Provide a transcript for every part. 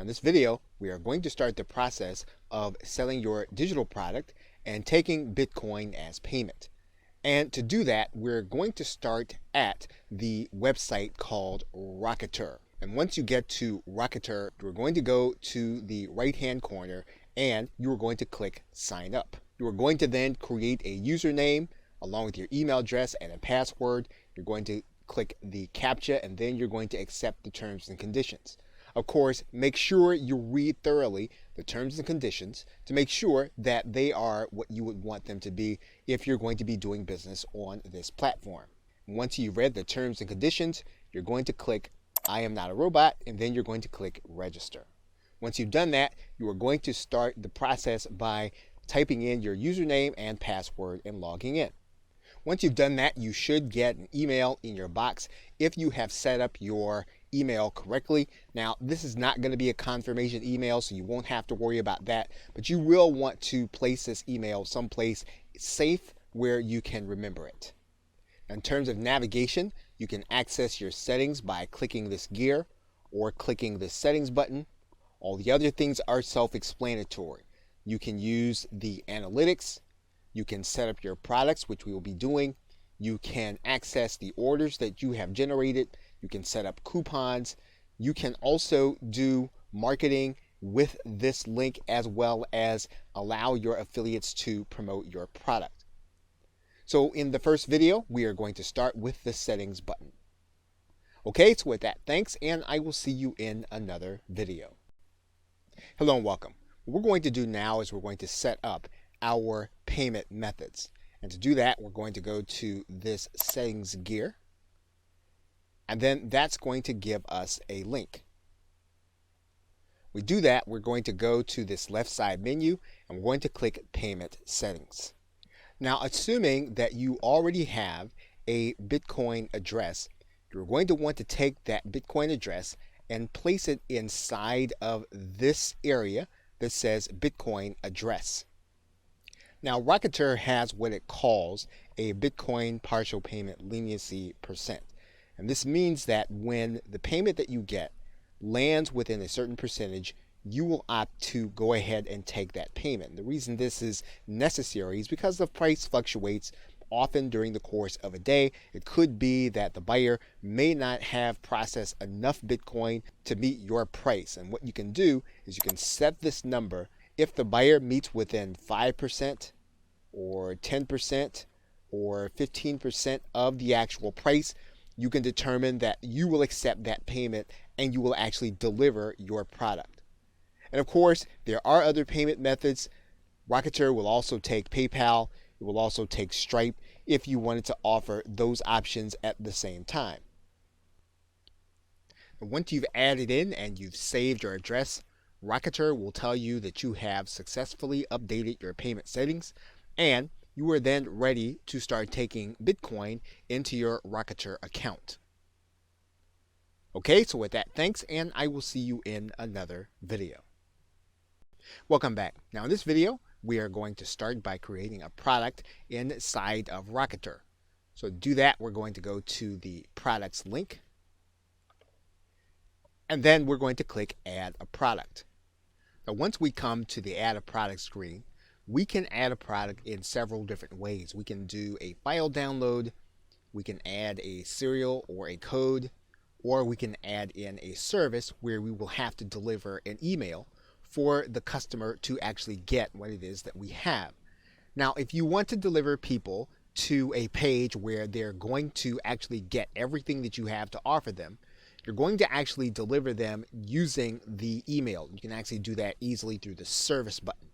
in this video, we are going to start the process of selling your digital product and taking Bitcoin as payment. And to do that, we're going to start at the website called Rocketer. And once you get to Rocketer, you're going to go to the right-hand corner and you're going to click Sign Up. You are going to then create a username along with your email address and a password. You're going to click the CAPTCHA and then you're going to accept the terms and conditions. Of course, make sure you read thoroughly the terms and conditions to make sure that they are what you would want them to be if you're going to be doing business on this platform. Once you've read the terms and conditions, you're going to click I am not a robot, and then you're going to click register. Once you've done that, you are going to start the process by typing in your username and password and logging in. Once you've done that, you should get an email in your box if you have set up your email correctly. Now, this is not going to be a confirmation email, so you won't have to worry about that, but you will want to place this email someplace safe where you can remember it. In terms of navigation, you can access your settings by clicking this gear or clicking the settings button. All the other things are self-explanatory. You can use the analytics. You can set up your products, which we will be doing. You can access the orders that you have generated. You can set up coupons. You can also do marketing with this link as well as allow your affiliates to promote your product. So in the first video, we are going to start with the settings button. Okay, so with that, thanks, and I will see you in another video. Hello and welcome. What we're going to do now is we're going to set up our payment methods. And to do that, we're going to go to this settings gear. And then that's going to give us a link. We do that, we're going to go to this left side menu and we're going to click payment settings. Now, assuming that you already have a Bitcoin address, you're going to want to take that Bitcoin address and place it inside of this area that says Bitcoin address. Now, Rocketer has what it calls a Bitcoin partial payment leniency percent. And this means that when the payment that you get lands within a certain percentage, you will opt to go ahead and take that payment. The reason this is necessary is because the price fluctuates often during the course of a day. It could be that the buyer may not have processed enough Bitcoin to meet your price. And what you can do is you can set this number. If the buyer meets within 5% or 10% or 15% of the actual price, you can determine that you will accept that payment and you will actually deliver your product. And of course, there are other payment methods. Rocketer will also take PayPal. It will also take Stripe if you wanted to offer those options at the same time. And once you've added in and you've saved your address, Rocketer will tell you that you have successfully updated your payment settings and you are then ready to start taking Bitcoin into your Rocketer account. Okay, so with that, thanks, and I will see you in another video. Welcome back. Now in this video, we are going to start by creating a product inside of Rocketer. So to do that, we're going to go to the products link. And then we're going to click add a product. Now once we come to the add a product screen, we can add a product in several different ways. We can do a file download, we can add a serial or a code, or we can add in a service where we will have to deliver an email for the customer to actually get what it is that we have. Now, if you want to deliver people to a page where they're going to actually get everything that you have to offer them, you're going to actually deliver them using the email. You can actually do that easily through the service button.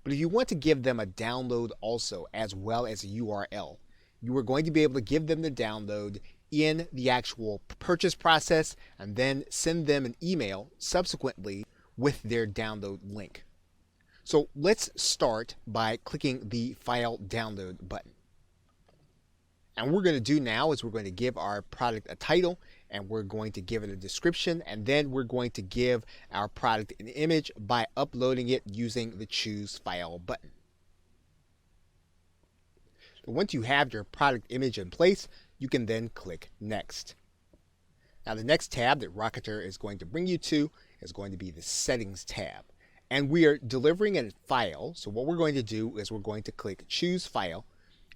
But if you want to give them a download also, as well as a URL, you are going to be able to give them the download in the actual purchase process and then send them an email subsequently with their download link. So let's start by clicking the file download button. And what we're going to do now is we're going to give our product a title and we're going to give it a description, and then we're going to give our product an image by uploading it using the choose file button. Once you have your product image in place, you can then click next. Now the next tab that Rocketer is going to bring you to is going to be the Settings tab. And we are delivering a file. So what we're going to do is we're going to click Choose File.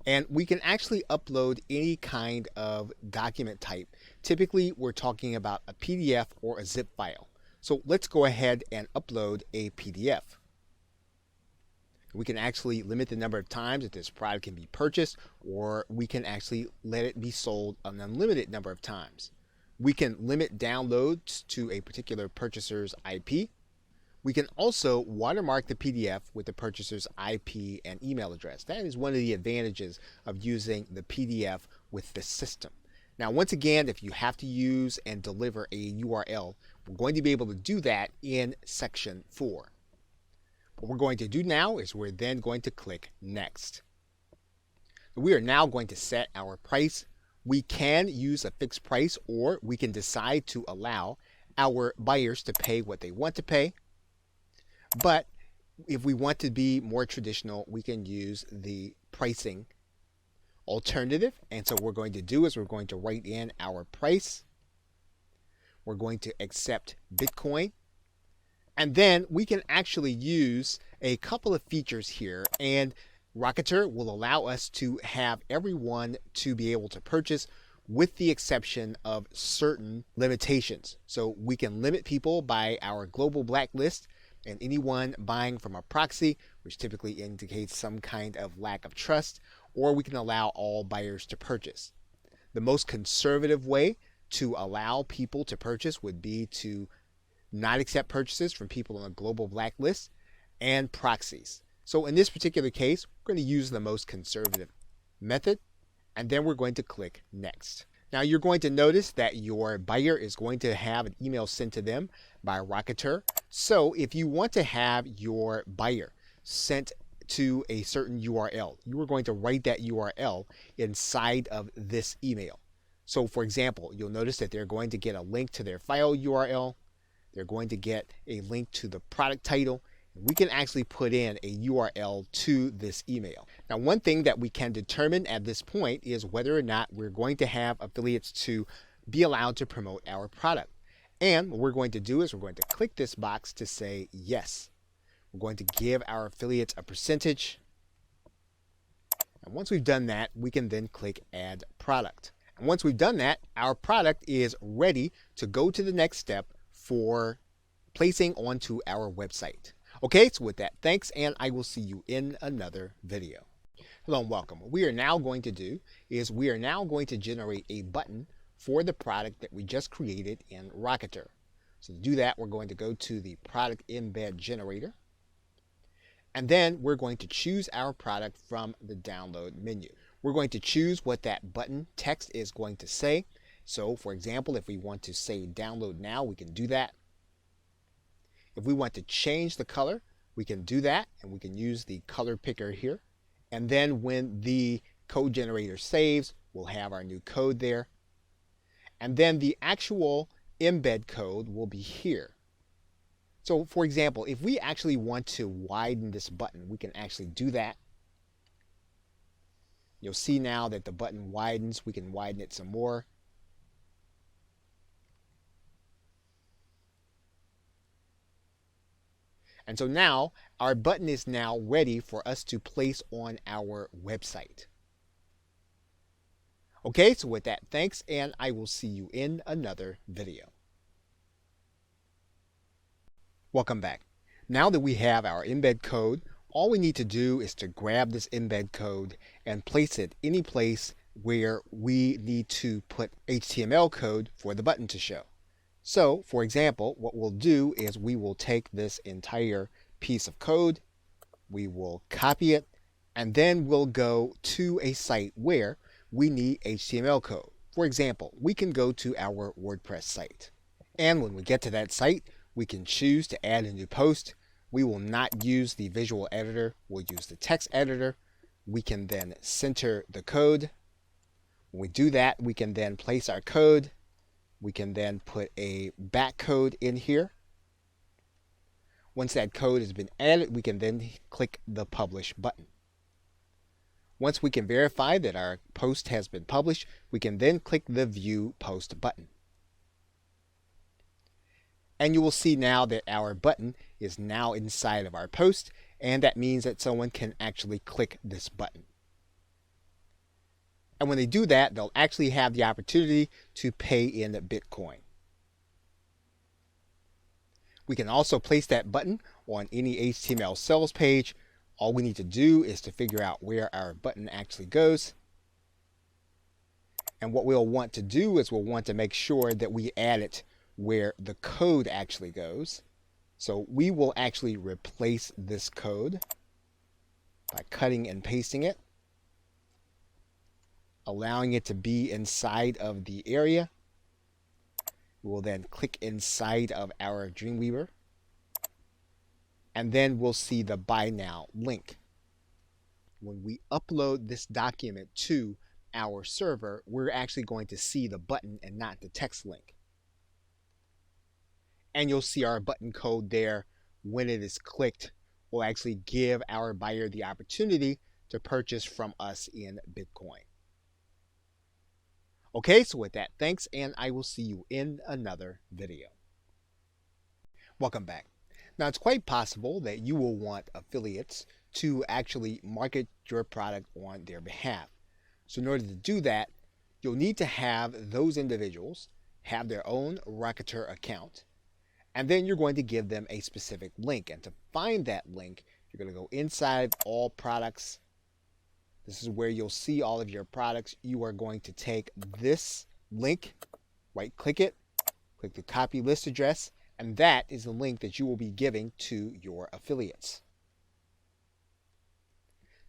And we can actually upload any kind of document type. Typically, we're talking about a PDF or a zip file. So let's go ahead and upload a PDF. We can actually limit the number of times that this product can be purchased, or we can actually let it be sold an unlimited number of times. We can limit downloads to a particular purchaser's IP. We can also watermark the PDF with the purchaser's IP and email address. That is one of the advantages of using the PDF with the system. Now, once again, if you have to use and deliver a URL, we're going to be able to do that in section 4. What we're going to do now is we're then going to click Next. We are now going to set our price. We can use a fixed price, or we can decide to allow our buyers to pay what they want to pay. But if we want to be more traditional, we can use the pricing alternative. And so what we're going to do is we're going to write in our price. We're going to accept Bitcoin. And then we can actually use a couple of features here. And Rocketer will allow us to have everyone to be able to purchase, with the exception of certain limitations. So we can limit people by our global blacklist, and anyone buying from a proxy, which typically indicates some kind of lack of trust, or we can allow all buyers to purchase. The most conservative way to allow people to purchase would be to not accept purchases from people on a global blacklist and proxies. So in this particular case, we're going to use the most conservative method, and then we're going to click Next. Now you're going to notice that your buyer is going to have an email sent to them by Rocketer. So if you want to have your buyer sent to a certain URL, you are going to write that URL inside of this email. So for example, you'll notice that they're going to get a link to their file URL. They're going to get a link to the product title. We can actually put in a URL to this email. Now, one thing that we can determine at this point is whether or not we're going to have affiliates to be allowed to promote our product. And what we're going to do is we're going to click this box to say yes. We're going to give our affiliates a percentage. And once we've done that, we can then click Add Product. And once we've done that, our product is ready to go to the next step for placing onto our website. Okay, so with that, thanks, and I will see you in another video. Hello and welcome. What we are now going to do is we are now going to generate a button for the product that we just created in Rocketer. So to do that, we're going to go to the product embed generator, and then we're going to choose our product from the download menu. We're going to choose what that button text is going to say. So for example, if we want to say download now, we can do that. If we want to change the color, we can do that, and we can use the color picker here. And then when the code generator saves, we'll have our new code there. And then the actual embed code will be here. So for example, if we actually want to widen this button, we can actually do that. You'll see now that the button widens. We can widen it some more. And so now our button is now ready for us to place on our website. Okay, so with that, thanks, and I will see you in another video. Welcome back. Now that we have our embed code, all we need to do is to grab this embed code and place it any place where we need to put HTML code for the button to show. So, for example, what we'll do is we will take this entire piece of code, we will copy it, and then we'll go to a site where we need HTML code. For example, we can go to our WordPress site. And when we get to that site, we can choose to add a new post. We will not use the visual editor, we'll use the text editor. We can then center the code. When we do that, we can then place our code. We can then put a back code in here. Once that code has been added, we can then click the Publish button. Once we can verify that our post has been published, we can then click the View Post button. And you will see now that our button is now inside of our post, and that means that someone can actually click this button. And when they do that, they'll actually have the opportunity to pay in Bitcoin. We can also place that button on any HTML sales page. All we need to do is to figure out where our button actually goes. And what we'll want to do is we'll want to make sure that we add it where the code actually goes. So we will actually replace this code by cutting and pasting it, allowing it to be inside of the area. We will then click inside of our Dreamweaver, and then we'll see the Buy Now link. When we upload this document to our server, we're actually going to see the button and not the text link. And you'll see our button code there. When it is clicked, will actually give our buyer the opportunity to purchase from us in Bitcoin. Okay, so with that, thanks, and I will see you in another video. Welcome back. Now, it's quite possible that you will want affiliates to actually market your product on their behalf. So in order to do that, you'll need to have those individuals have their own Rocketer account, and then you're going to give them a specific link. And to find that link, you're going to go inside All Products. This is where you'll see all of your products. You are going to take this link, right-click it, click the copy list address, and that is the link that you will be giving to your affiliates.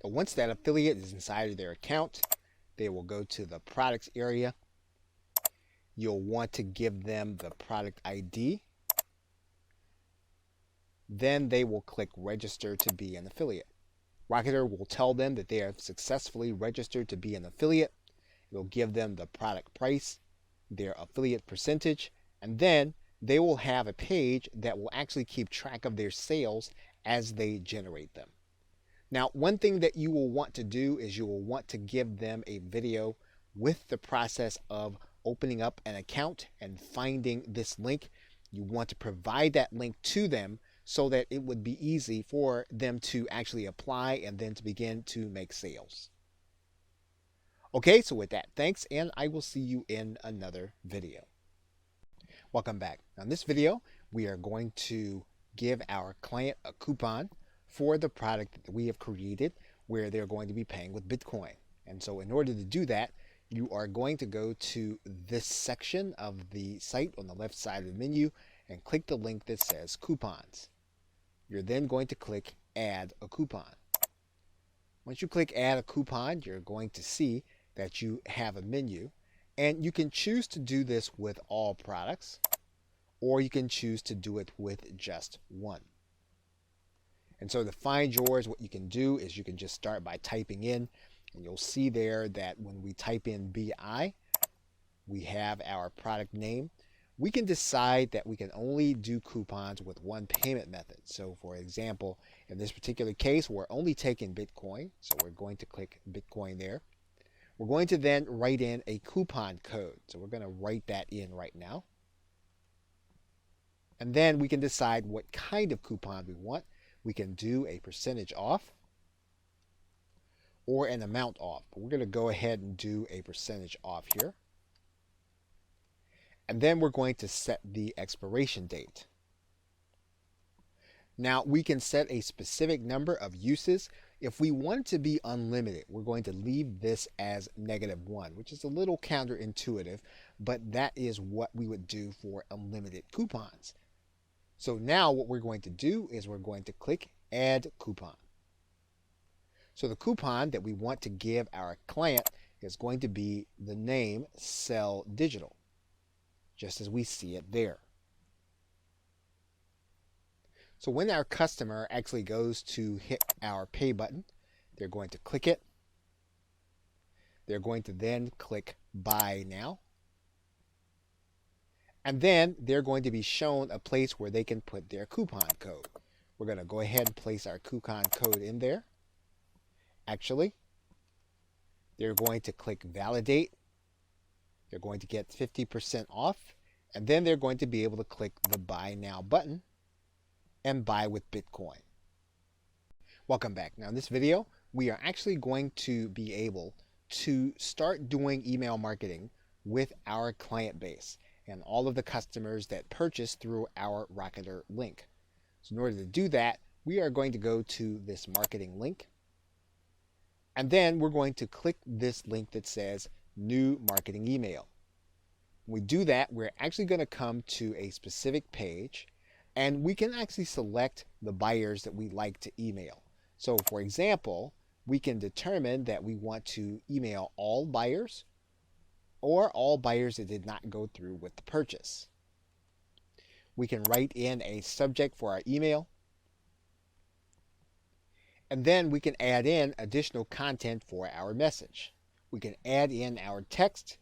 So once that affiliate is inside of their account, they will go to the products area. You'll want to give them the product ID. Then they will click register to be an affiliate. Rocketer will tell them that they have successfully registered to be an affiliate. It'll give them the product price, their affiliate percentage, and then they will have a page that will actually keep track of their sales as they generate them. Now, one thing that you will want to do is you will want to give them a video with the process of opening up an account and finding this link. You want to provide that link to them so that it would be easy for them to actually apply and then to begin to make sales. Okay, so with that, thanks, and I will see you in another video. Welcome back. Now, in this video, we are going to give our client a coupon for the product that we have created where they're going to be paying with Bitcoin. And so in order to do that, you are going to go to this section of the site on the left side of the menu and click the link that says coupons. You're then going to click add a coupon. Once you click add a coupon, you're going to see that you have a menu, and you can choose to do this with all products, or you can choose to do it with just one. And so to find yours, what you can do is you can just start by typing in, and you'll see there that when we type in BI, we have our product name. We can decide that we can only do coupons with one payment method. So for example, in this particular case, we're only taking Bitcoin. So we're going to click Bitcoin there. We're going to then write in a coupon code. So we're going to write that in right now. And then we can decide what kind of coupon we want. We can do a percentage off or an amount off. But we're going to go ahead and do a percentage off here. And then we're going to set the expiration date. Now we can set a specific number of uses. If we want to be unlimited, we're going to leave this as -1, which is a little counterintuitive, but that is what we would do for unlimited coupons. So now what we're going to do is we're going to click add coupon. So the coupon that we want to give our client is going to be the name Sell Digital, just as we see it there. So when our customer actually goes to hit our pay button, they're going to click it. They're going to then click Buy Now. And then they're going to be shown a place where they can put their coupon code. We're going to go ahead and place our coupon code in there. Actually, they're going to click Validate. They're going to get 50% off, And then they're going to be able to click the Buy Now button and buy with Bitcoin. Welcome back. Now in this video, we are actually going to be able to start doing email marketing with our client base and all of the customers that purchase through our Rocketer link. So in order to do that, we are going to go to this marketing link, and then we're going to click this link that says New Marketing Email. When we do that, we're actually going to come to a specific page, and we can actually select the buyers that we like to email. So for example, we can determine that we want to email all buyers or all buyers that did not go through with the purchase. We can write in a subject for our email, and then we can add in additional content for our message. We can add in our text.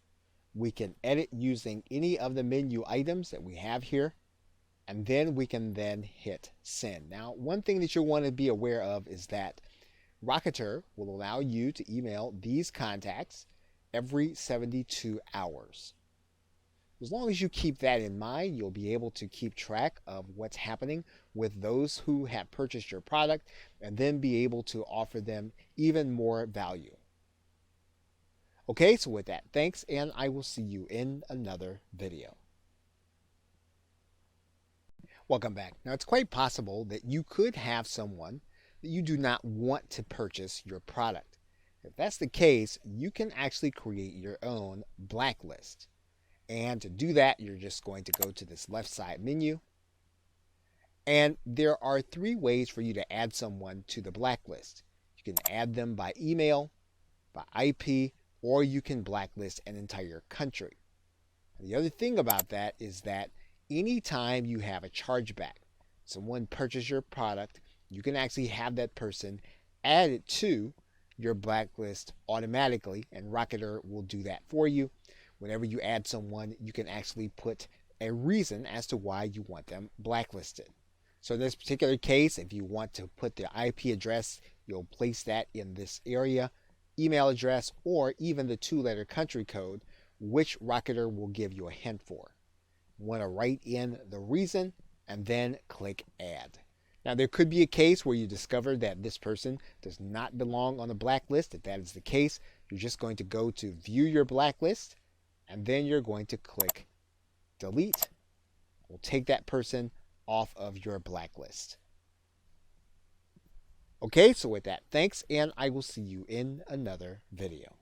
We can edit using any of the menu items that we have here, and then we can then hit send. Now, one thing that you'll want to be aware of is that Rocketer will allow you to email these contacts every 72 hours. As long as you keep that in mind, you'll be able to keep track of what's happening with those who have purchased your product and then be able to offer them even more value. Okay, so with that, thanks, and I will see you in another video. Welcome back. Now, it's quite possible that you could have someone that you do not want to purchase your product. If that's the case, you can actually create your own blacklist. And to do that, you're just going to go to this left side menu. And there are 3 ways for you to add someone to the blacklist. You can add them by email, by IP, or you can blacklist an entire country. And the other thing about that is that anytime you have a chargeback, someone purchased your product, you can actually have that person added to your blacklist automatically, and Rocketer will do that for you. Whenever you add someone, you can actually put a reason as to why you want them blacklisted. So in this particular case, if you want to put the IP address, you'll place that in this area, email address, or even the 2-letter country code, which Rocketer will give you a hint for. You want to write in the reason and then click add. Now, there could be a case where you discover that this person does not belong on the blacklist. If that is the case, you're just going to go to view your blacklist, and then you're going to click delete. We'll take that person off of your blacklist. Okay, so with that, thanks, and I will see you in another video.